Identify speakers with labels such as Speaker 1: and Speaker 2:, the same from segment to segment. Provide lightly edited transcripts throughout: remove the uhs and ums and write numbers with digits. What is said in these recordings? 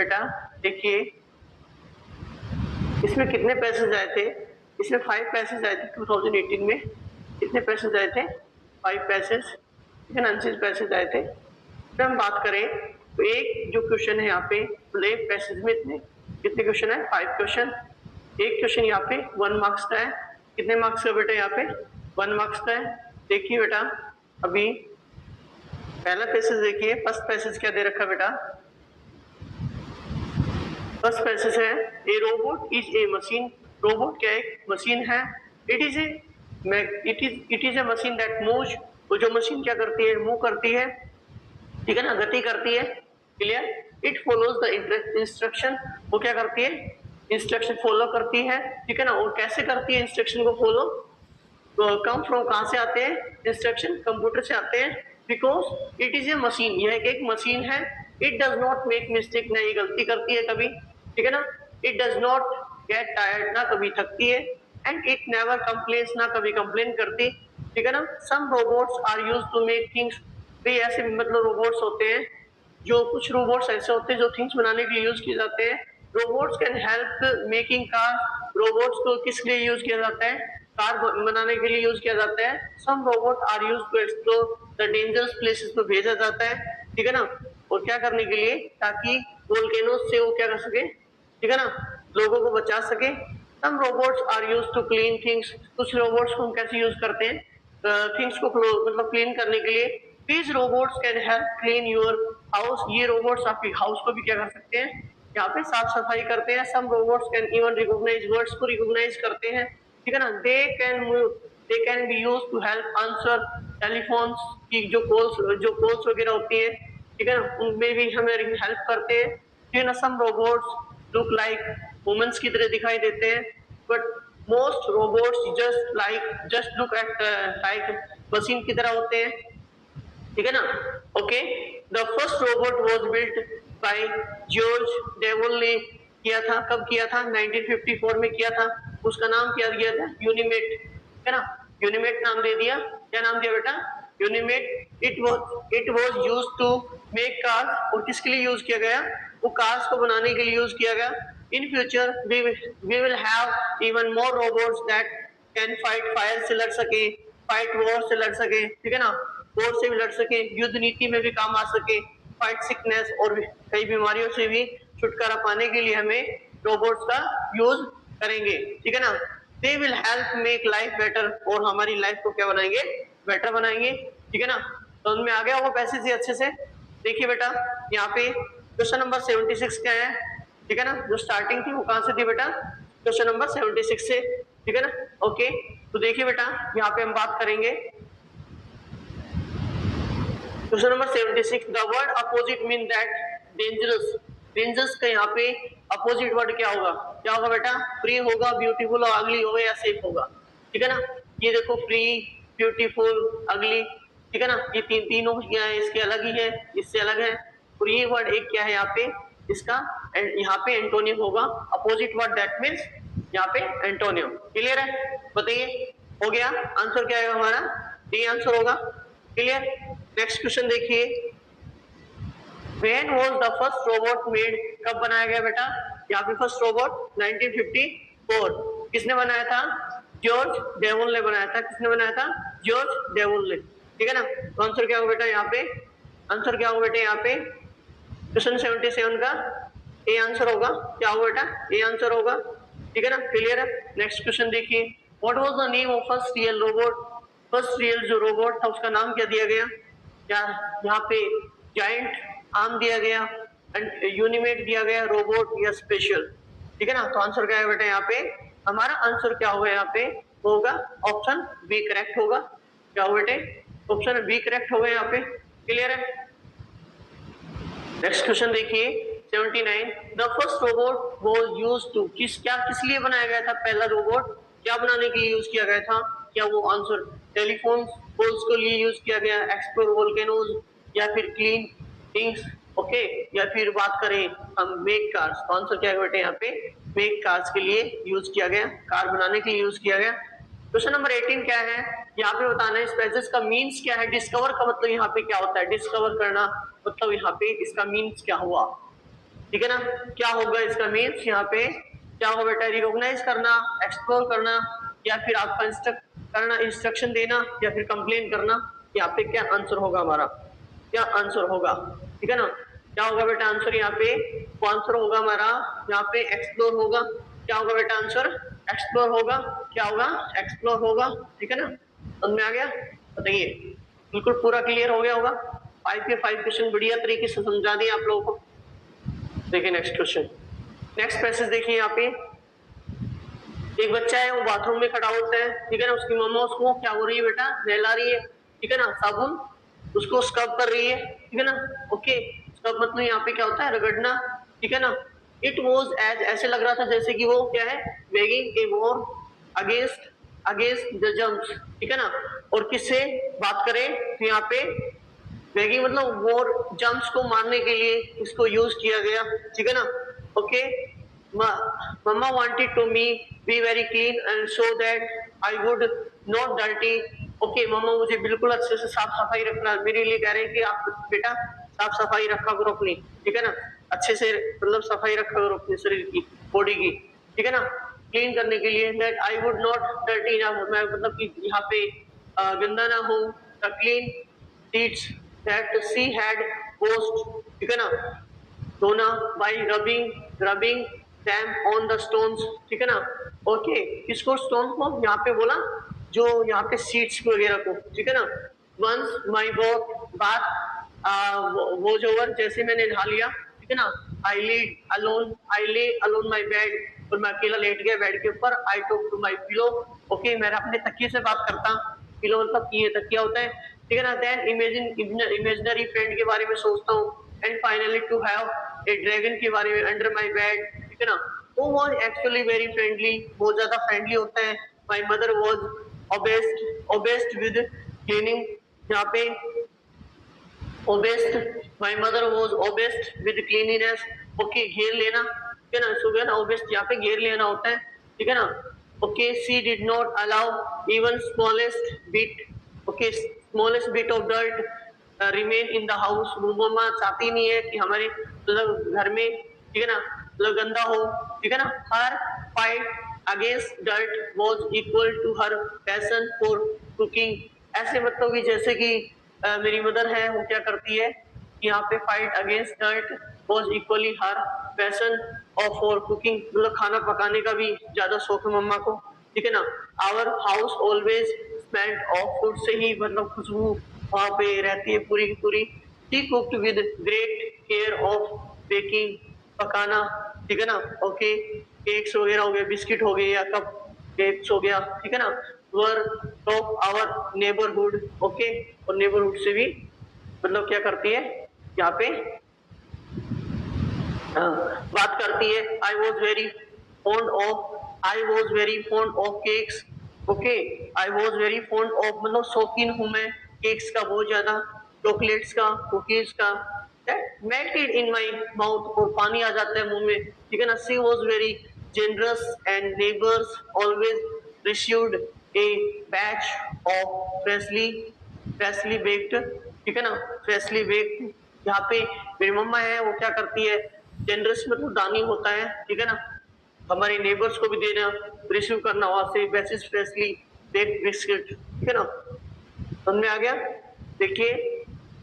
Speaker 1: बेटा देखिए इसमें कितने पैसेज आए थे, इसमें 5 पैसेज आए थे 2018 में। कितने पैसेज आए थे? 5 पैसेज, ठीक है ना, 6 पैसेज आए थे। फिर हम बात करें तो एक जो क्वेश्चन है यहाँ पे एक पैसेज में इतने कितने क्वेश्चन है? 5 क्वेश्चन। एक क्वेश्चन यहाँ पे 1 मार्क्स का है। कितने मार्क्स का बेटा? यहाँ पे 1 मार्क्स का है। देखिए बेटा अभी पहला पैसेज देखिए, फर्स्ट पैसेज क्या दे रखा बेटा? फर्स्ट पैसेज है ए robot is a machine. Robot क्या एक मशीन है। It is a machine that moves. वो जो मशीन क्या करती है? मूव करती है, ठीक है ना, गति करती है। Clear? It follows the instruction. वो क्या करती है? इंस्ट्रक्शन फॉलो करती है, ठीक है ना। और कैसे करती है इंस्ट्रक्शन को फॉलो? तो कम फ्रॉम कहां से आते हैं इंस्ट्रक्शन? कंप्यूटर से आते हैं। Because it is a machine, यह एक मशीन है। It does not make mistake, ना ये गलती करती है कभी, ठीक है ना। It does not get tired, ना कभी थकती है। एंड इट नेवर कंप्लेन्स, ना कभी कंप्लेन करती, ठीक है ना। Some robots are used to make things. भी ऐसे मतलब रोबोट्स होते हैं, जो कुछ रोबोट्स ऐसे होते हैं जो थिंग्स बनाने के लिए यूज किए जाते हैं। Robots can help making car. Robots को किस लिए यूज किया जाता है? कार बनाने के लिए यूज किया जाता है। Some robot are use to explore the dangerous places पे भेजा जाता है, ठीक है ना। और क्या करने के लिए? ताकि वोल्केनोस से वो क्या कर सके, ठीक है ना, लोगों को बचा सके। Some robots are use to clean things. कुछ रोबोट्स को हम कैसे यूज करते हैं? थिंग्स को मतलब क्लीन करने के लिए। These robots can help clean your house. ये रोबोट्स आपके हाउस को भी क्या कर सकते हैं? यहाँ पे साफ सफाई करते हैं। Some robots can even recognise words को रिकॉग्नाइज करते हैं, ठीक है ना। They can be use to help answer telephones की जो कॉल्स वगैरह होती है, ठीक है ना, उनमें भी हमें हेल्प करते हैं। ठीक है ना। Some robots look like humans की तरह दिखाई देते हैं, but most robots just look at like machine की तरह होते हैं, ठीक है ना। Okay, the first robot was built by George devil ने किया था। कब किया था? 1954 में किया था। उसका नाम क्या दिया था? यूनिमेट, है ना। यूनिमेट नाम दे दिया। क्या नाम दिया बेटा? Unimate. It was used to make cars. और किसके लिए यूज किया गया? वो कार्स को बनाने के लिए यूज किया गया। In future we will have even more robots that can fight fire से लड़ सके, फाइट वॉर से लड़ सके, ठीक है ना, वॉर से भी लड़ सके, युद्ध नीति में भी काम आ सके, फाइट सिकनेस और कई बीमारियों से भी छुटकारा पाने के लिए हमें रोबोट्स का यूज करेंगे, ठीक है ना। They will help make life better. और हमारी लाइफ को क्या बनाएंगे? बेटर बनाएंगे, ठीक है ना। तो उनमें आ गया वो पैसे से अच्छे से। देखिए बेटा यहाँ पे क्वेश्चन नंबर 76 क्या है, ठीक है ना। जो स्टार्टिंग थी वो कहां से थी बेटा? क्वेश्चन नंबर 76 से, ठीक है ना। ओके, तो देखिए बेटा यहाँ पे हम बात करेंगे question number 76। The word opposite mean that dangerous. Dangerous का यहाँ पे अपोजिट वर्ड क्या होगा? क्या होगा बेटा? फ्री होगा, ब्यूटीफुल और अगली होगा या सेफ होगा, ठीक है ना। ये देखो फ्री, ब्यूटीफुल, अगली, ठीक है ना। ये तीनों क्या है? इसके अलग ही है, इससे अलग है। और ये वर्ड एक क्या है यहाँ पे? इसका यहाँ पे एंटोनिम होगा। अपोजिट वर्ड दैट मीन्स यहाँ पे एंटोनिम। क्लियर है? बताइए, हो गया? आंसर क्या है हमारा? डी आंसर होगा। क्लियर? नेक्स्ट क्वेश्चन देखिए, When was the first robot made? कब बनाया गया बेटा? यहाँ पे फर्स्ट रोबोट 1954। किसने बनाया था? जॉर्ज डेवल ने बनाया था। किसने बनाया था? जॉर्ज डेवल ने, ठीक है ना। तो आंसर क्या होगा बेटा यहाँ पे? आंसर क्या होगा बेटा यहाँ पे? क्वेश्चन 77 का ए आंसर होगा। क्या होगा बेटा? ए आंसर होगा, ठीक है ना। क्लियर है? नेक्स्ट क्वेश्चन देखिए, what was the name of first real robot? First real जो रोबोट था उसका नाम क्या दिया गया? यहाँ पे जायंट आर्म दिया गया, यूनिमेट दिया गया, रोबोट या स्पेशल, ठीक है ना। तो आंसर क्या है बेटा यहाँ पे? हमारा आंसर क्या होगा यहाँ पे? होगा ऑप्शन बी करेक्ट होगा। क्या होगा बेटे? ऑप्शन बी करेक्ट होगा यहाँ पे। क्लियर है? नेक्स्ट क्वेश्चन देखिए 79। The first robot was used to किस लिए बनाया गया था? पहला रोबोट क्या बनाने के लिए यूज किया गया था? क्या वो आंसर टेलीफोन पोल्स के लिए यूज किया गया, एक्सप्लोर वोल्केनोज, या फिर क्लीन थिंग्स, ओके, या फिर बात करें हम मेक कार्स? तो आंसर क्या है बेटे यहाँ पे? मेक कार्स के लिए यूज किया गया, कार बनाने के लिए यूज किया गया। क्वेश्चन नंबर 18 क्या है? यहाँ पे बताना है स्पेसेस का मीन्स क्या है। डिस्कवर का मतलब यहाँ पे क्या होता है? डिस्कवर करना, मतलब यहाँ पे इसका मीन्स क्या हुआ? ठीक है ना। क्या होगा इसका मीन्स यहाँ पे, क्या होगा बेटा, रिकॉग्नाइज करना, एक्सप्लोर करना, या फिर आपका इंस्ट्रक्ट करना, इंस्ट्रक्शन देना, या फिर कंप्लेन करना। यहाँ पे क्या आंसर होगा हमारा, क्या आंसर होगा, ठीक है ना। क्या होगा बेटा आंसर यहाँ पे, वो आंसर होगा हमारा यहाँ पे एक्सप्लोर होगा। क्या होगा बेटा आंसर, एक्सप्लोर होगा। क्या होगा, एक्सप्लोर होगा, ठीक है ना। समझ में आ गया, बताइए, बिल्कुल पूरा क्लियर हो गया होगा। 5 के 5 क्वेश्चन बढ़िया तरीके से समझा दिए आप लोगों को। देखिए नेक्स्ट क्वेश्चन, नेक्स्ट पैसेज देखिए यहाँ पे। एक बच्चा है, वो बाथरूम में खड़ा होता है, ठीक है ना। उसकी मम्मा उसको क्या हो रही है बेटा, नहला रही है, ठीक है ना, साबुन उसको स्क्रब कर रही है, ठीक है ना। ओके, स्क्रब मतलब यहाँ पे क्या होता है, रगड़ना, ठीक है ना। इट वॉज एज, ऐसे लग रहा था जैसे कि वो क्या है, weighing a war against against the germs, ठीक है ना। और किससे बात करें तो यहाँ पे वेगिंग मतलब वॉर, जर्म्स को मारने के लिए इसको यूज किया गया, ठीक है ना। Okay, mama wanted to me be very clean and so that I would not dirty. Okay, mama मुझे बिल्कुल अच्छे से साफ सफाई रखना, मेरे लिए कह रहे हैं कि आप बेटा साफ सफाई रखा करो अपनी, ठीक है ना। अच्छे से मतलब सफाई रखा करो अपने शरीर की, बॉडी की, ठीक है ना। क्लीन करने के लिए, that I would not dirty ना, मैं मतलब कि यहाँ पे गंदा ना हो, clean sheets that she had washed, ठीक है ना, धोना bye rubbing them on the stones, ठीक है ना। ओके, किसको, स्टोन को, यहाँ पे बोला जो यहाँ पे सीट्स वगैरह को, ठीक है ना। वंस माय बात वॉज ओवर, जैसे मैंने नहा लिया, ठीक है ना। आई ले अलोन माय बेड, और मैं अकेला लेट गया बेड के ऊपर। I talk to my pillow, okay, मैं अपने तकिए से बात करता, पिलो मतलब ये तकिया होता है, ठीक है ना। देन इमेजिनरी फ्रेंड के बारे में सोचता हूँ। And finally to have a dragon के बारे में अंडर माय बेड, ठीक है ना। वो वाज एक्चुअली वेरी फ्रेंडली, बहुत ज्यादा फ्रेंडली होता है। My mother was obsessed with cleaning, यहाँ पे obsessed, my mother was obsessed with cleanliness. Okay, घेर लेना, ठीक है ना, सुबह ना ओबेस्ड यहाँ पे घेर लेना होता है, ठीक है ना। Okay, she did not allow even smallest bit, okay, smallest bit of dirt remain in the house. Mama चाहती नहीं है कि हमारे मतलब घर में, ठीक है ना, मतलब गंदा हो, ठीक है ना। Her fight against dirt was equal to her passion for cooking. ऐसे मतलब कि जैसे कि मेरी मदर है, वो क्या करती है, यहाँ पे fight against dirt was equally her passion of for cooking, मतलब खाना पकाने का भी ज्यादा शौक है मम्मा को, ठीक है ना। Our house always smelled of food, से ही मतलब खुशबू वहां पे रहती है पूरी की पूरी। She cooked with great care of baking, पकाना, ठीक है ना। ओके, केक्स वगैरह हो गए, बिस्किट हो गए, या कप केक्स हो गया, ठीक है ना। War of our neighbourhood, okay, और नेबरहुड से भी मतलब क्या करती है यहाँ पे बात करती है। I was very fond of cakes, okay, I was very fond of मतलब शौकीन हूँ मैं केक्स का बहुत ज्यादा, चॉकलेट्स का, कुकीज का। मेल्टेड इन माई माउथ, और पानी आ जाता है मुंह में, ठीक है ना। She was very generous and neighbours always received a batch of freshly baked, ठीक है ना, फ्रेशली बेक्ड। यहाँ पे मेरी मम्मा है, वो क्या करती है, जनरस मतलब दानी होता है, ठीक है ना, हमारे नेबर्स को भी देना, रिसीव करना वहां से बेसिस फ्रेशली बेक्ड बिस्किट, ठीक है ना। समझ में आ गया। देखिए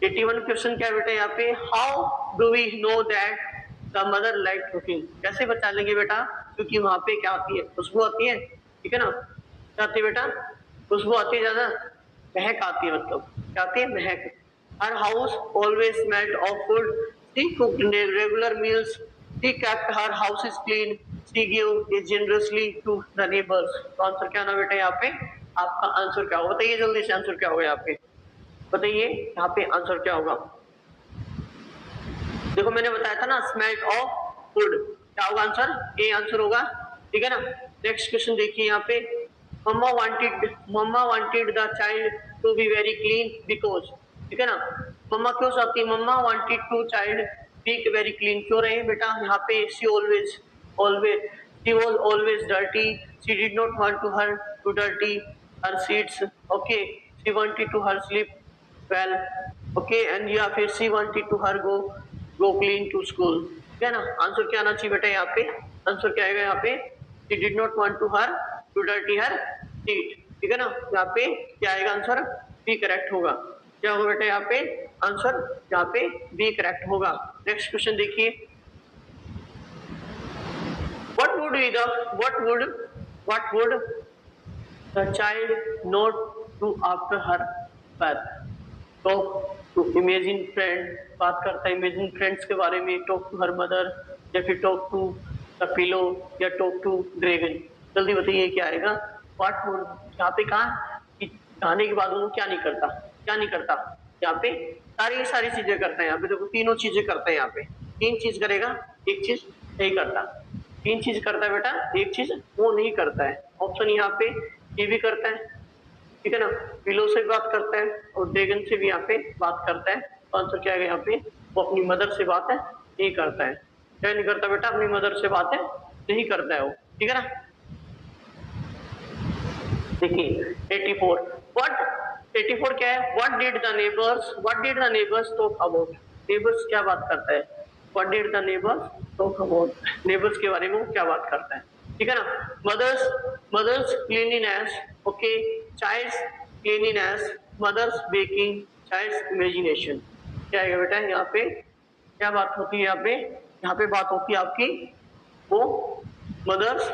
Speaker 1: 81 क्वेश्चन क्या है बेटा यहाँ पे, how do we know that the mother like cooking, कैसे बता लेंगे बेटा, क्योंकि वहां पे क्या आती है, खुशबू आती है, ठीक है ना। क्या आती है बेटा, खुशबू आती है ज्यादा, महक आती है, मतलब क्या आती है, महक। Her house always smelled of food, she cooked regular meals, she kept her house is clean, she give is generously to the neighbours. तो आंसर क्या ना बेटा यहाँ पे, आपका आंसर क्या होगा, बताइए जल्दी से, आंसर क्या होगा यहाँ पे, बताइए यहाँ पे आंसर क्या होगा। देखो मैंने बताया था ना, स्मेल ऑफ फूड, क्या होगा आंसर, ए आंसर होगा, ठीक है ना। नेक्स्ट क्वेश्चन देखिए यहाँ पे, mama wanted the child to be very clean because, ठीक है ना। मम्मा क्यों चाहती है, mama wanted to child be very clean, क्यों रहे बेटा यहाँ पे, she always she was always dirty, she did not want to her to dirty her sheets, okay, she wanted to her sleep well, okay, and या फिर she wanted to her go clean to school, क्या ना, answer क्या आना चाहिए बेटा यहाँ पे, आंसर क्या आएगा यहाँ पे, she did not want to her to dirty her seat, ठीक है ना, यहाँ पे क्या आएगा आंसर, बी करेक्ट होगा। क्या होगा बेटा यहाँ पे आंसर, यहाँ पे बी करेक्ट होगा। नेक्स्ट क्वेश्चन देखिए, what would be the what would the child not do after her birth? Talk to imagine friend, बात करता है इमेजिन फ्रेंड्स के बारे में, टॉक टू हर मदर, या फिर टॉक टू द पिलो, या टॉक टू ड्रैगन। जल्दी बताइए क्या आएगा। व्हाट वुड, यहाँ पे कहा कि गाने के बाद वो क्या नहीं करता, क्या नहीं करता, यहाँ पे सारी चीजें करता है। यहाँ पे देखो तीनों चीजें करता है, यहाँ पे तीन चीज करेगा, एक चीज नहीं करता। तीन चीज करता है बेटा, एक चीज वो नहीं करता है। ऑप्शन यहाँ पे ये भी करता है, ठीक है ना, पिलो से भी बात करता है और ड्रैगन से भी यहाँ पे बात करता है। तो आंसर क्या है यहाँ पे, वो अपनी मदर से बात है नहीं करता है। क्या नहीं करता बेटा, अपनी मदर से बात है नहीं करता है वो, ठीक है ना। देखिए 84, व्हाट 84 क्या है, what did the neighbours talk about, neighbours क्या बात करता है, what did the neighbours talk about, neighbours के बारे में वो क्या बात करता है, ठीक है ना। Mother's cleanliness, okay, child's cleanliness, mother's baking, child's imagination. क्या आएगा बेटा यहाँ पे, क्या बात होती है यहाँ पे बात होती है आपकी, वो मदर्स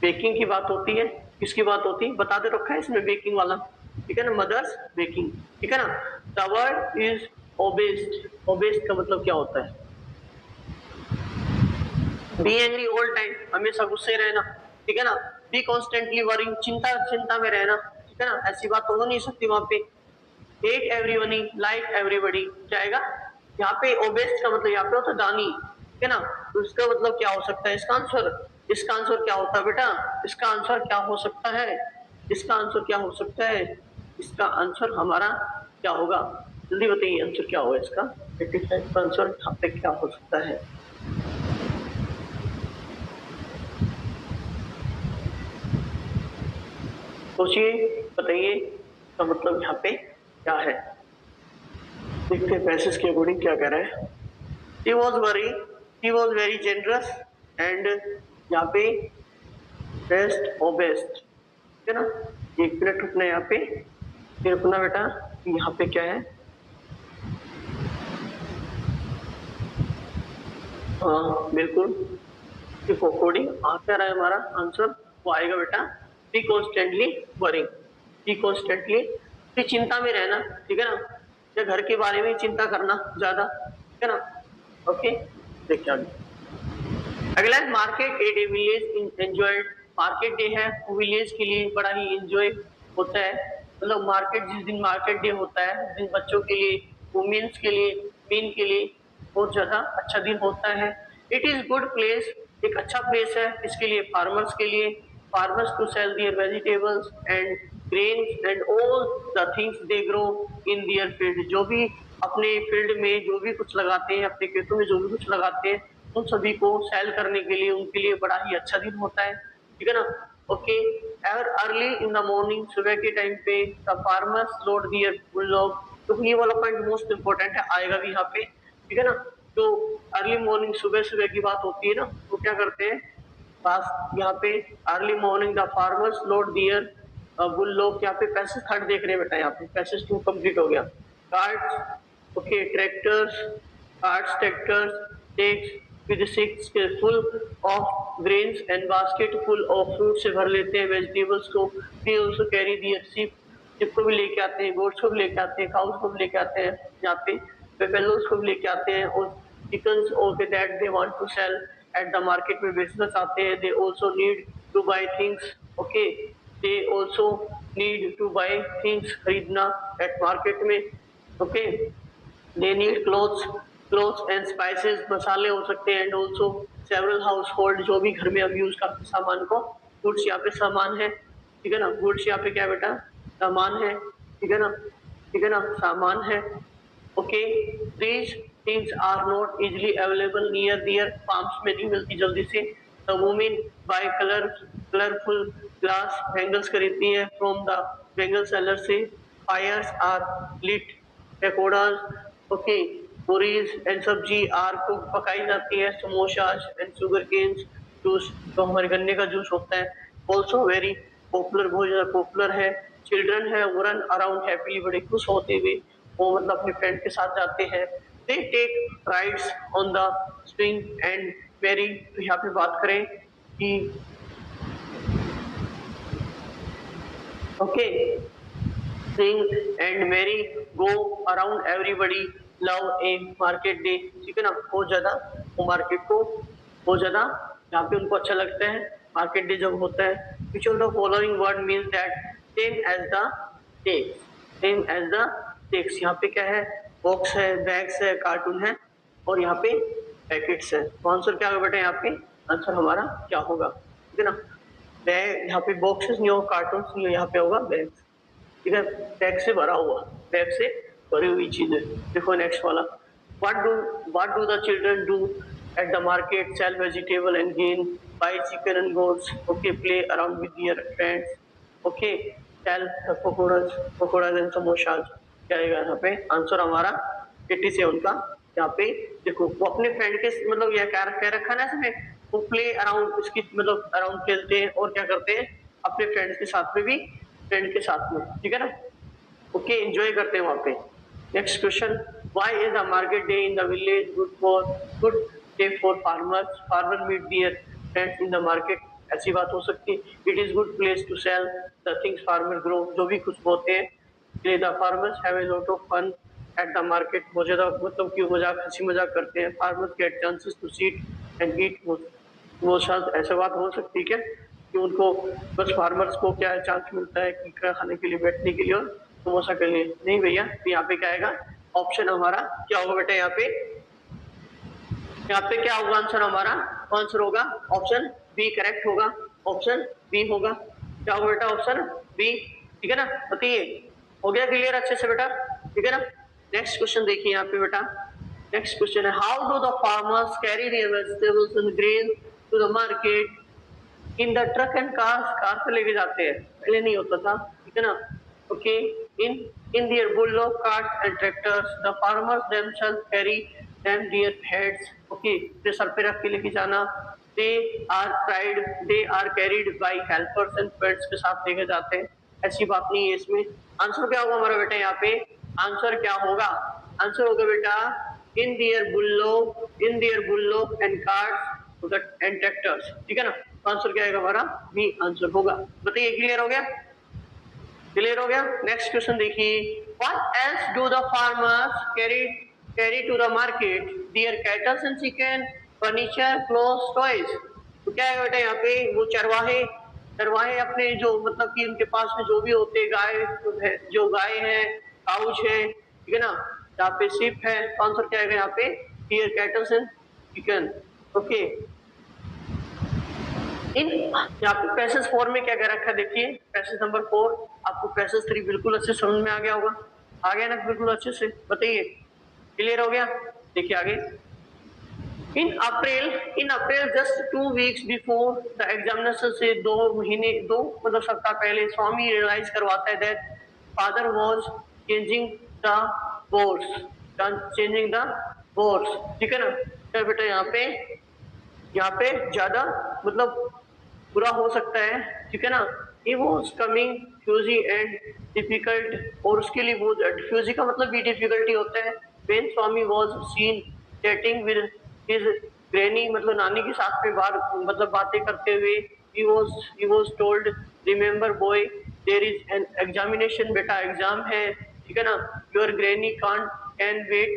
Speaker 1: बेकिंग की बात होती है। किसकी बात होती है बता दे रखा है इसमें, बेकिंग वाला, ठीक है ना, मदर्स बेकिंग, ठीक है ना। द वर्ड इज ओबेस्ड, ओबेस्ड का मतलब क्या होता है, बी एंग्री ऑल टाइम, हमेशा गुस्से रहना, ठीक है ना। बी कॉन्स्टेंटली वरिंग, चिंता में रहना, ठीक है ना, ऐसी बात तो हो नहीं सकती वहां पे। हेट एवरीबडी, लाइक एवरीबडी जाएगा। यहाँ पे ओबेस्ट का मतलब यहाँ पे होता है दानी, ठीक है ना, तो इसका मतलब क्या हो सकता है, इसका आंसर क्या होता है बेटा, इसका आंसर क्या हो सकता है, इसका आंसर क्या हो सकता है, इसका आंसर हमारा क्या होगा, जल्दी बताइए आंसर क्या होगा इसका, 85 का आंसर यहाँ पे क्या हो सकता है। सोचिए बताइए इसका मतलब यहाँ पे क्या है। देखते हैं पैसेज के अकॉर्डिंग क्या कह रहा है। He was very generous and यहाँ पे best or best, ठीक है ना। एक मिनट रुकना यहाँ पे, फिर रुकना बेटा, यहाँ पे क्या है, हाँ बिल्कुल, देखो अकॉर्डिंग आ क्या रहा है हमारा आंसर, वो आएगा बेटा be constantly worrying, be constantly, चिंता में रहना, ठीक है ना, या घर के बारे में चिंता करना ज्यादा, ठीक है ना। ओके देखिए आगे अगला, market day village enjoyed, market day है वो विलेज के लिए बड़ा ही एंजॉय होता है, मतलब मार्केट जिस दिन मार्केट डे होता है उस दिन बच्चों के लिए, वुमेन्स के लिए, मेन के लिए बहुत ज्यादा अच्छा दिन होता है। इट इज गुड प्लेस, एक अच्छा प्लेस है इसके लिए, फार्मर्स के लिए, farmers to sell their vegetables and grains and all the things they grow in their field, जो भी अपने फील्ड में जो भी कुछ लगाते हैं, अपने खेतों में जो भी कुछ लगाते हैं उन सभी को सेल करने के लिए उनके लिए बड़ा ही अच्छा दिन होता है, ठीक है ना। Okay, ever early in the morning, सुबह के टाइम पे the farmers load their bulldog, तो ये वाला पॉइंट मोस्ट इंपोर्टेंट है, आएगा भी यहाँ पे, ठीक है ना। तो अर्ली मॉर्निंग सुबह सुबह की बात होती है ना, तो क्या करते हैं पास यहाँ पे, early morning the farmers load their bulldog, यहाँ पे पैसेज थर्ड देख रहे हैं बेटा, यहाँ पे पैसेज 2 कंप्लीट हो गया। Cards, okay, tractors takes with 6 full of grains and basket full of fruit से भर लेते हैं वेजिटेबल्स को। they also carry their sheep को भी लेके आते हैं, गोट्स को भी लेके आते हैं, काउस को भी लेके आते हैं, यहाँ पे buffaloes को भी लेके आते हैं, और chickens okay that they want to sell at the market में बेचना चाहते हैं। they also need to buy things, okay, they also need to buy things खरीदना at market में, okay, they need clothes and spices, मसाले हो सकते हैं, and also several household, जो भी घर में अब यूज करते सामान को, गुड्स यहाँ पे सामान है, ठीक है ना, गुड्स यहाँ पे क्या है बेटा सामान है, ठीक है ना, ठीक है ना, सामान है। Okay, these things are not easily available near their farms, में नहीं मिलती जल्दी से। the women buy colorful glass bangles खरीदती है from the bangle seller से। fires are lit, pagodas, okay, puris and sabzi are cook पकाई जाती है, samosas and sugar canes juice जो हमारे गन्ने का जूस होता है, ऑल्सो वेरी पॉपुलर, बहुत ज्यादा पॉपुलर है। चिल्ड्रन है वो रन अराउंड हैप्पीली, बड़े खुश होते हुए वो मतलब अपने फ्रेंड के साथ जाते हैं। They take rides on the swing and very, तो यहाँ पे बात करें कि okay Sing and Mary go around everybody love a market day, ठीक है ना, बहुत ज्यादा वो मार्केट को बहुत ज्यादा यहाँ पे उनको अच्छा लगता है मार्केट डे जब होता है। Which of the following word means that same as the takes, same as the takes, यहाँ पे क्या है, बॉक्स है, बैग्स है, कार्टून है और यहाँ पे पैकेट्स है। तो आंसर क्या होगा बेटा, यहाँ पे आंसर हमारा क्या होगा, ठीक है ना, बैग, यहाँ पे बॉक्सेस नहीं होगा, कार्टून नहीं होगा, यहाँ पे होगा बैग्स, ठीक है, बैग से भरा हुआ, बैग से भरी हुई चीजें। देखो नेक्स्ट वाला, what do the children do at the market, sell vegetable and grain, buy chicken and goats, okay, play around with their friends, okay, sell the pakoras and samosas। क्या आएगा यहाँ पे आंसर हमारा 80 से उनका। यहाँ पे देखो वो अपने फ्रेंड के मतलब यह क्या कह रखा ना इसमें, वो प्ले अराउंड, उसकी मतलब अराउंड खेलते हैं और क्या करते हैं अपने फ्रेंड्स के साथ में भी, फ्रेंड के साथ में, ठीक है ना, ओके, एंजॉय करते हैं वहां पे। Next question, why is the market day in the village good day for farmers, farmer meet their friends in the market, ऐसी बात हो सकती है। It is good place to sell the things farmer grow, जो भी कुछ बोते हैं, the farmers have a lot of fun at the market, बहुत ज्यादा मतलब कि मजाक, हंसी मजाक करते हैं। Farmers get chances to seat and eat, वो शायद ऐसा बात हो सकती है क्या कि उनको बस फार्मर्स को क्या चांस मिलता है कि खाने के लिए, बैठने के लिए और समोसा के लिए, नहीं भैया। तो यहाँ पे क्या आएगा ऑप्शन हमारा क्या होगा बेटा, यहाँ पे क्या होगा आंसर हमारा, आंसर होगा ऑप्शन बी करेक्ट होगा, ऑप्शन बी होगा, क्या होगा बेटा ऑप्शन बी, ठीक है ना, बताइए हो गया क्लियर अच्छे से बेटा, ठीक है ना। नेक्स्ट क्वेश्चन देखिए यहाँ पे बेटा, नेक्स्ट क्वेश्चन है, how do the farmers carry their vegetables and grain to the market in the truck and car से लेके जाते हैं, पहले नहीं होता था, ठीक है ना, okay, in their bulldog carts and tractors the farmers themselves carry them their heads, okay, तो सर पे रख के लेके जाना, they are carried by helpers and pets, के साथ लेके जाते हैं, ऐसी बात नहीं है इसमें। आंसर क्या होगा हमारा बेटा, यहाँ पे आंसर क्या होगा, आंसर होगा बेटा इन their bulldog and carts and tractors, ठीक है ना। आंसर क्या आएगा हमारा बी आंसर होगा, बताइए क्लियर हो गया, क्लियर हो गया। नेक्स्ट क्वेश्चन देखिए, what else do the farmers carry to the market, their cattles and chicken, furniture, clothes, toys, तो क्या है बेटा यहाँ पे वो चरवाहे अपने जो मतलब कि उनके पास में जो भी होते हैं, जो गाय है, काउच है, ठीक है ना, यहाँ पे शिप है, तो आंसर क्या आएगा यहाँ पे there cattles and chicken, okay. इन यहाँ पे पैसेज 4 में क्या कह रखा है, देखिए पैसेज नंबर 4, आपको पैसेज 3 बिल्कुल अच्छे समझ में आ गया होगा, आ गया ना बिल्कुल अच्छे से, बताइए क्लियर हो गया। देखिए आगे, in April just 2 weeks before the examination, से 2 मतलब सप्ताह पहले स्वामी रियलाइज करवाता है that father was changing the boards, ठीक है ना। तो बेटा यहाँ पे ज्यादा मतलब बुरा हो सकता है, ठीक है ना। He was coming fuzzy and difficult, और उसके लिए वो fuzzy का मतलब भी डिफिकल्टी होता है। When Swami was seen chatting with his granny, मतलब नानी के साथ में मतलब बातें करते हुए, he was told, remember boy, there is an examination, बेटा एग्जाम है, ठीक है ना। Your granny can wait,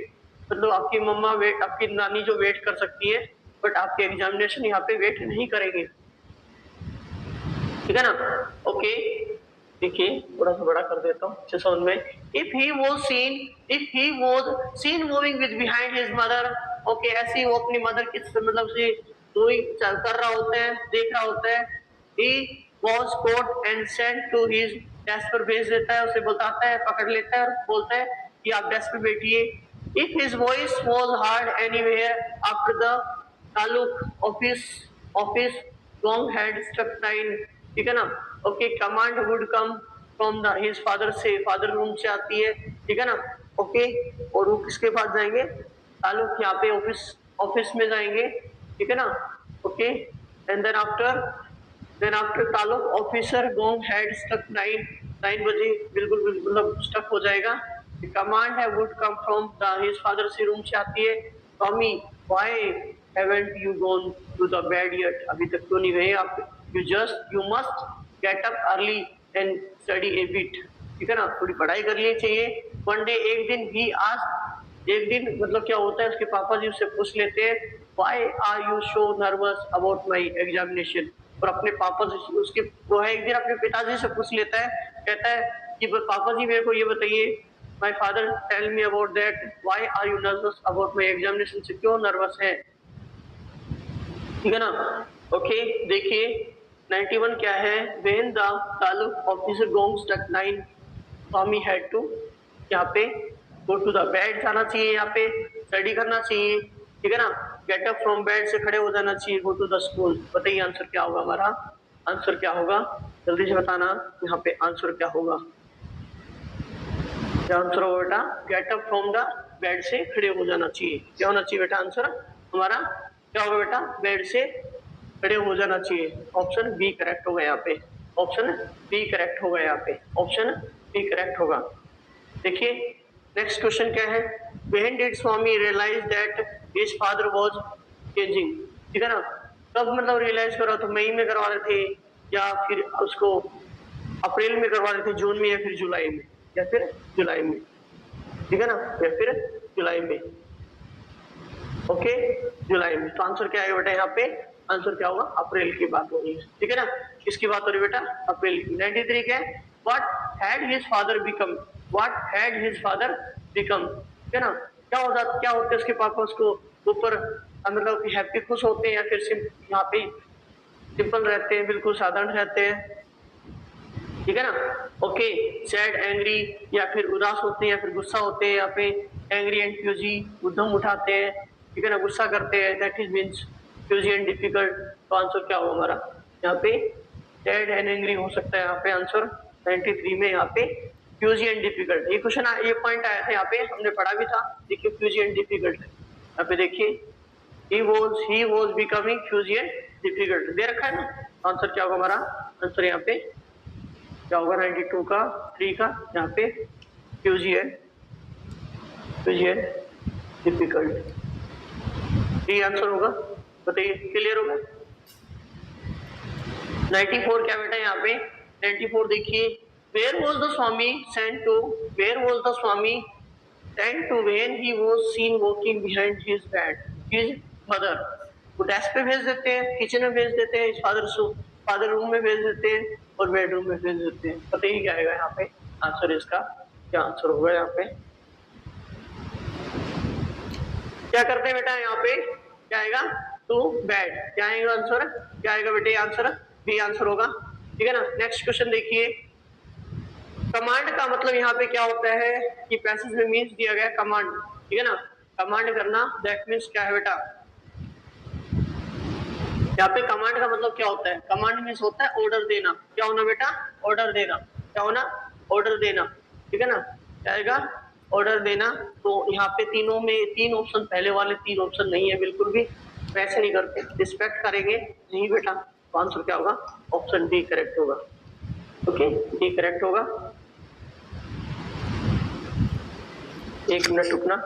Speaker 1: मतलब आपकी मम्मा आपकी नानी जो वेट कर सकती है, बट आपके एग्जामिनेशन यहाँ पे वेट नहीं करेंगे, ठीक है ना, ओके। देखिए थोड़ा सा बड़ा कर देता हूँ अच्छे समझ में। If he was seen moving with behind his mother, okay, ऐसे वो अपनी मदर की मतलब से मूविंग कर रहा होता है, देख रहा होता है। He was coat and sent to his desk पर भेज देता है, उसे बताता है, पकड़ लेता है और बोलता है कि आप डेस्क पे बैठिए। If his voice was heard anywhere after the ताल्लुक ऑफिस लॉन्ग हैड स्ट्रक 9, ठीक है ना, okay, command would come from the his father, से फादर रूम से आती है, ठीक है ना, ओके, और वो किसके पास जाएंगे, ताल्लुक यहाँ पे ऑफिस में जाएंगे, ठीक है ना, okay. And then after taluk officer going had stuck 9 बजे बिल्कुल मतलब स्टक हो जाएगा। कमांड है would come from the his father से रूम से आती है, Tommy why haven't you gone to the bed yet, अभी तक क्यों नहीं गए आप, you must get up early and study a bit, ठीक है ना, थोड़ी पढ़ाई कर लेनी चाहिए। वन डे एक दिन ही आज एक दिन मतलब क्या होता है, उसके पापा जी उससे पूछ लेते हैं why are you so nervous about my examination, और अपने पापा से उसके वो है एक दिन अपने पिताजी से पूछ लेता है, कहता है कि पापा जी मेरे को ये बताइए, my father tell me about that why are you nervous about my examination, से क्यों नर्वस है, ठीक है ना, ओके। देखिए 91 क्या है, when the taluk officer going stuck 9 Tommy had to, यहाँ पे गो टू द बेड जाना चाहिए, यहाँ पे स्टडी करना चाहिए, ठीक है ना, गेट अप फ्रॉम बेड से खड़े हो जाना चाहिए, गो टू द स्कूल। बताइए आंसर क्या होगा हमारा, आंसर क्या होगा, जल्दी से बताना यहाँ पे आंसर क्या होगा, क्या आंसर होगा बेटा, get up from the bed से खड़े हो जाना चाहिए, क्या होना चाहिए बेटा आंसर हमारा, क्या होगा बेटा, बेड से खड़े हो जाना चाहिए, ऑप्शन बी करेक्ट होगा यहाँ पे, ऑप्शन बी करेक्ट होगा यहाँ पे, ऑप्शन बी करेक्ट होगा। देखिए नेक्स्ट क्वेश्चन क्या है, when did Swami realise that his father was changing, ठीक है ना, कब मतलब रियलाइज करा, तो मई में करवा रहे थे या फिर उसको अप्रैल में करवा रहे थे, जून में या फिर जुलाई में, या फिर जुलाई में, ठीक है ना, या फिर जुलाई में, ओके जुलाई में, तो आंसर क्या है बेटा यहाँ पे, आंसर क्या होगा, अप्रैल की बात हो रही है, ठीक है ना, किसकी बात हो रही है बेटा, अप्रैल की। 93 क्या है, what had his father become, what had his father become, ठीक है ना, क्या होता है उसके पापा उसको ऊपर मतलब हैप्पी खुश होते हैं या फिर यहाँ पे सिंपल रहते हैं, बिल्कुल साधारण रहते हैं, ठीक है ना, ओके। सैड एंग्री या फिर उदास होते हैं या फिर गुस्सा होते हैं, यहाँ पे एंग्री एंड फ्यूजी उद्यम उठाते हैं, ठीक है ना, गुस्सा करते हैं, that is means fussy and difficult, तो आंसर क्या होगा हमारा यहाँ पे, सैड एंड एंग्री हो सकता है यहाँ पे आंसर 93 में, यहाँ पे फ्यूजी एंड डिफिकल्ट, ये क्वेश्चन ये पॉइंट आया था यहाँ पे, हमने पढ़ा भी था, देखिए फ्यूजी एंड डिफिकल्ट, यहाँ पे देखिए he was becoming fussy and difficult दे रखा है ना, आंसर क्या होगा हमारा, आंसर यहाँ पे क्या होगा 92 का 3 का, यहाँ पे फ्यूजी एंड डिफिकल्ट, ये आंसर होगा, बताइए क्लियर होगा। 94 क्या बेटा यहाँ पे, 94 देखिए, where was the Swami sent to when he was seen walking behind his bed, his mother, वो डेस्क पे भेज देते हैं, किचन में भेज देते हैं, फादर रूम में भेज देते हैं और बेडरूम में भेज देते हैं, बताइए क्या आएगा यहाँ पे आंसर, इसका क्या आंसर होगा यहाँ पे, क्या करते हैं बेटा यहाँ पे, क्या आएगा टू बेड, क्या आएगा आंसर, क्या आएगा बेटे आंसर, बी आंसर होगा, ठीक है ना। नेक्स्ट क्वेश्चन देखिए, कमांड का मतलब यहाँ पे क्या होता है कि पैसेज में मीन्स दिया गया कमांड, ठीक है ना, कमांड करना, दैट मीन्स क्या है बेटा, यहाँ पे कमांड का मतलब क्या होता है, कमांड मीन्स होता है ऑर्डर देना, क्या होना बेटा, ऑर्डर देना, क्या होना, ऑर्डर देना, ठीक है ना, क्या आएगा ऑर्डर देना, तो यहाँ पे तीनों में 3 ऑप्शन, पहले वाले 3 ऑप्शन नहीं है बिल्कुल भी, वैसे नहीं करते, रिस्पेक्ट करेंगे नहीं बेटा, तो आंसर क्या होगा, ऑप्शन डी करेक्ट होगा, ओके डी करेक्ट होगा। 1 मिनट रुकना,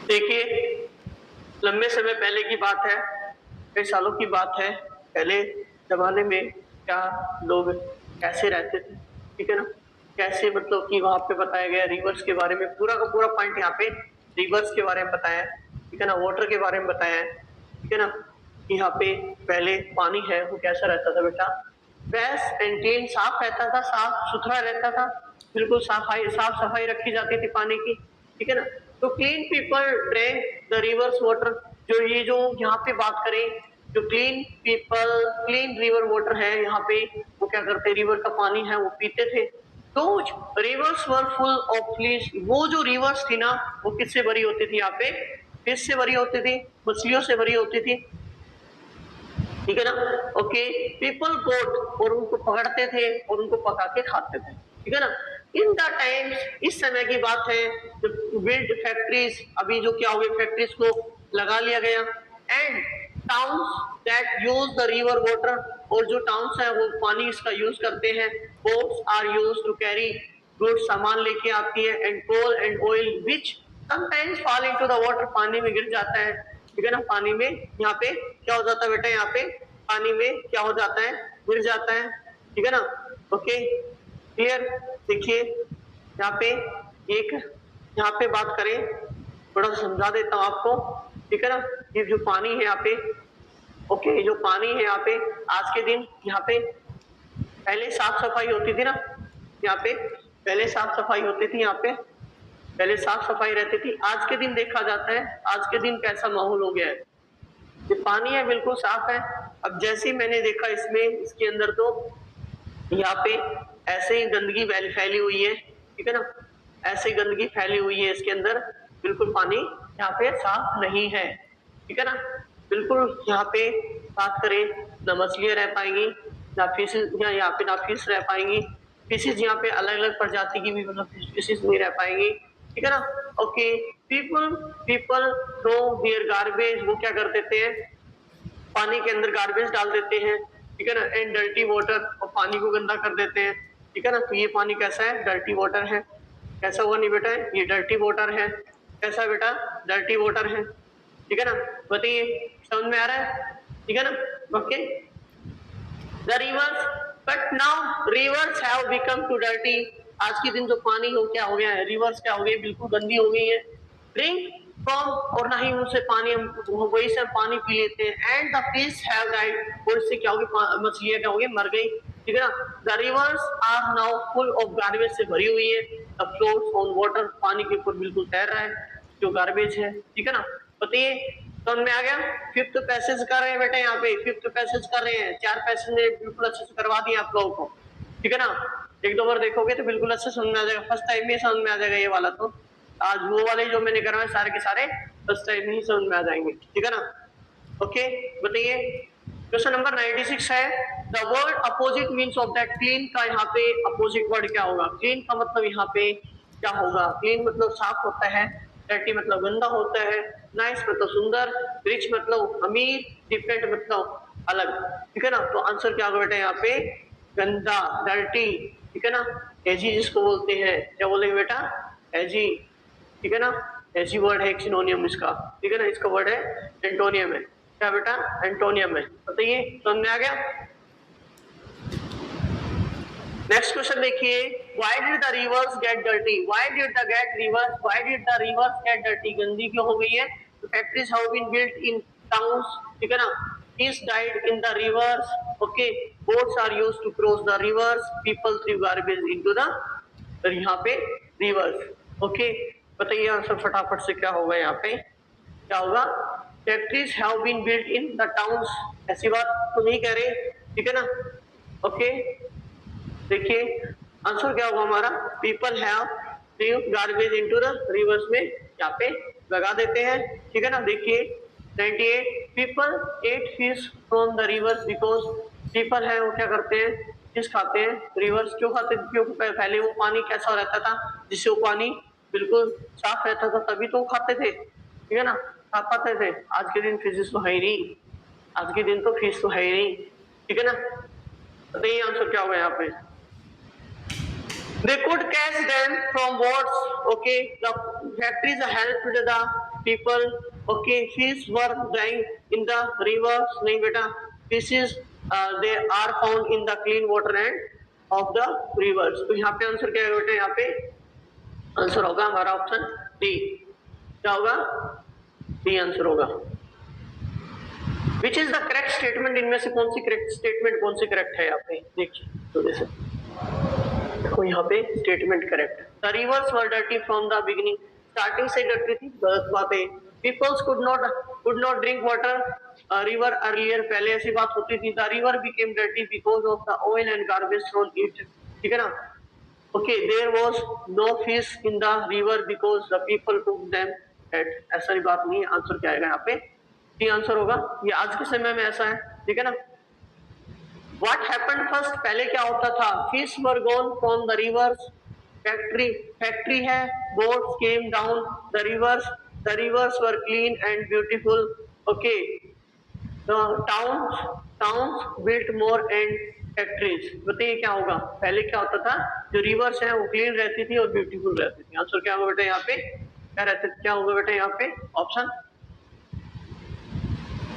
Speaker 1: देखिए लंबे समय पहले की बात है, कई सालों की बात है, पहले जमाने में क्या लोग कैसे रहते थे, ठीक है ना, कैसे मतलब कि वहां पे बताया गया रिवर्स के बारे में, पूरा का पूरा पॉइंट यहाँ पे रिवर्स के बारे में बताया है, ठीक है ना, वाटर के बारे में बताया है, ठीक है ना, कि यहाँ पे पहले पानी है वो कैसा रहता था बेटा, फ्रेश एंड क्लीन, साफ रहता था, साफ सुथरा रहता था, बिल्कुल साफ सफाई रखी जाती थी पानी की, ठीक है ना, तो clean people drink the reverse water, जो ये जो यहाँ पे बात करें जो क्लीन रिवर वाटर है यहाँ पे, वो क्या करते, रिवर का पानी है वो पीते थे। तो reverse were full of fish, वो जो रिवर्स थी ना वो किससे भरी होती थी, यहाँ पे फिश से भरी होती थी, मछलियों से भरी होती थी, ठीक है ना। ओके, पीपल गोट, और उनको पकड़ते थे और उनको पका के खाते थे, ठीक है ना। इन द टाइम्स, इस समय की बात है, बिल्ड फैक्ट्रीज, अभी जो क्या हो गया, फैक्ट्रीज को लगा लिया गया, and towns that use the river water, और जो टाउन्स है वो पानी इसका यूज करते हैं। Boats are use to carry goods, सामान लेके आती है, and coal and oil which sometimes fall into the water, पानी में गिर जाता है, ठीक है ना। पानी में यहाँ पे क्या हो जाता है बेटा, यहाँ पे पानी में क्या हो जाता है, गिर जाता है, ठीक है ना। Okay, clear. देखिए यहाँ पे एक, यहाँ पे बात करें, थोड़ा सा समझा देता हूँ आपको, ठीक है ना। ये जो पानी है यहाँ पे, ओके, जो पानी है यहाँ पे, आज के दिन यहाँ पे पहले साफ सफाई होती थी ना, यहाँ पे पहले साफ सफाई होती थी, यहाँ पे पहले साफ सफाई रहती थी। आज के दिन देखा जाता है, आज के दिन कैसा माहौल हो गया है, ये पानी है बिल्कुल साफ है। अब जैसे ही मैंने देखा इसमें, इसके अंदर तो यहाँ पे ऐसे ही गंदगी फैली हुई है, ठीक है ना, ऐसे गंदगी फैली हुई है इसके अंदर, बिल्कुल पानी यहाँ पे साफ नहीं है, ठीक है ना। बिल्कुल यहाँ पे बात करें, ना मछलियां रह पाएंगी, ना फिशेज, यहाँ पे ना फिश रह पाएंगी, फिशेज यहाँ पे अलग अलग प्रजाति की भी मतलब फिशेज नहीं रह पाएंगी, ठीक है ना। Okay, people throw their garbage, वो क्या कर देते हैं, पानी के अंदर गार्बेज डाल देते हैं, ठीक है ना, एंड डर्टी वाटर, और पानी को गंदा कर देते हैं, ठीक है ना। तो ये पानी कैसा है, डर्टी वाटर है, कैसा हुआ नहीं बेटा, ये डर्टी वाटर है, कैसा बेटा, डर्टी वाटर है, ठीक है ना। बताइए समझ में आ रहा है, ठीक है ना। Okay, the rivers, but now rivers have become too dirty, आज के दिन जो पानी हो क्या हो गया है, रिवर्स क्या हो गई, बिल्कुल गंदी हो गई है। ड्रिंक फ्रॉम, और ना ही उनसे पानी हम, वही से हम पानी पी लेते हैं, and the fish have died, और इससे क्या होगी, मछलियां क्या होगी, मर गई, ठीक है ना। The rivers are now full of garbage से भरी हुई है, द फ्लोट्स ऑन वाटर, पानी के ऊपर बिल्कुल तैर रहा है जो गार्बेज है, ठीक है ना। बताइए समझ में आ गया। फिफ्थ पैसेज कर रहे हैं बेटा, यहाँ पे फिफ्थ पैसेज कर रहे हैं, 4 पैसेज ने बिल्कुल अच्छे से करवा दिए आप लोगों को, ठीक है ना। एक दो बार देखोगे तो बिल्कुल अच्छे समझ में आ जाएगा, फर्स्ट टाइम में समझ में आ जाएगा ये वाला, तो आज वो वाले जो मैंने करवाए सारे के सारे फर्स्ट टाइम ही समझ में आ जाएंगे, ठीक है ना। ओके, बताइए क्वेश्चन नंबर 96 है, the word opposite means of that, clean का यहाँ पे अपोजिट वर्ड क्या होगा, क्लीन का मतलब यहाँ पे क्या होगा, क्लीन मतलब साफ होता है, डर्टी मतलब गंदा होता है, नाइस मतलब सुंदर, रिच मतलब अमीर, डिफरेंट मतलब अलग, ठीक है ना। तो आंसर क्या होगा बेटा यहाँ पे, गंदा, डर्टी, ठीक है ना। एजी जिसको बोलते हैं, क्या बोलेंगे बेटा, एजी, ठीक है ना। एजी वर्ड है एक सिनोनियम इसका, ठीक है ना, इसका वर्ड है एंटोनियम है, क्या बेटा, एंटोनियम है। बताइए समझ में आ गया। नेक्स्ट क्वेश्चन देखिए, why did the rivers get dirty, why did the rivers get dirty, गंदी क्यों हो गई है, factories have been built in towns, ठीक है ना, fish died in the rivers, okay, boats are used to cross the rivers, people throw garbage into the, यहाँ पे रिवर्स, ओके। बताइए आंसर फटाफट से क्या होगा, यहाँ पे क्या होगा, factories have been built in the towns, ऐसी बात तो नहीं कह रहे, ठीक है ना। ओके, देखिए आंसर क्या होगा हमारा, people have through garbage into the reverse में यहाँ पे लगा देते हैं, ठीक है ना। देखिए 98, people at fish from the reverse because, people है वो क्या करते हैं, फिश खाते हैं, रिवर्स क्यों खाते हैं, क्योंकि पहले वो पानी कैसा रहता था, जिससे वो पानी बिल्कुल साफ रहता था, तभी तो वो खाते थे, ठीक है ना, खा पाते थे। आज के दिन फिश तो है ही नहीं, आज के दिन तो फिश तो है ही नहीं, ठीक है ना। तो ये आंसर क्या होगा यहाँ पे, they could catch them from boats, okay, the factories helped the people, okay, fish were dying in the rivers, नहीं बेटा, fishes they are found in the clean water and of the rivers, तो यहाँ पे answer क्या है बेटा, यहाँ पे आंसर होगा हमारा ऑप्शन डी, क्या होगा, डी आंसर होगा। Which is the correct statement, इनमें से कौन सी करेक्ट स्टेटमेंट, कौन सी करेक्ट है यहाँ पे, देखिए तो जैसे देखो यहाँ पे statement correct, the rivers were dirty from the beginning, starting से डर्टी थी, गलत बात है, peoples could not could not drink water river earlier, पहले ऐसी बात होती थी। The river became dirty because of the oil and garbage thrown it, ठीक है ना। Okay, there was no fish in the river because the people cook them eat, ऐसा बात नहीं है। आंसर क्या आएगा यहाँ पे? सी आंसर होगा। ये आज के समय में ऐसा है, ठीक है ना। What happened first, पहले क्या होता था? Fish were gone from the rivers, factory है, boats came down the rivers were clean and beautiful, okay, the towns built more and factories। बताइए क्या होगा? पहले क्या होता था? जो रिवर्स है वो क्लीन रहती थी और ब्यूटीफुल रहती थी। आंसर क्या होगा बेटा यहाँ पे? क्या होगा बेटा यहाँ पे? ऑप्शन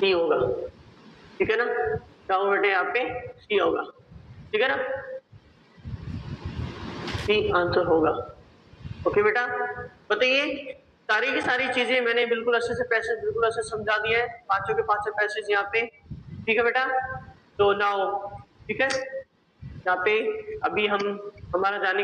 Speaker 1: सी होगा, ठीक है ना। क्या होगा बेटा यहाँ पे? सी होगा, ठीक है ना। सी आंसर होगा। ओके बेटा, बताइए सारी की सारी चीजें मैंने बिल्कुल अच्छे से पैसेज बिल्कुल अच्छे से समझा दिया है, पांचों के पांचों पैसेज यहाँ पे, ठीक है बेटा। तो नाउ ठीक है, यहाँ पे अभी हम हमारा जाने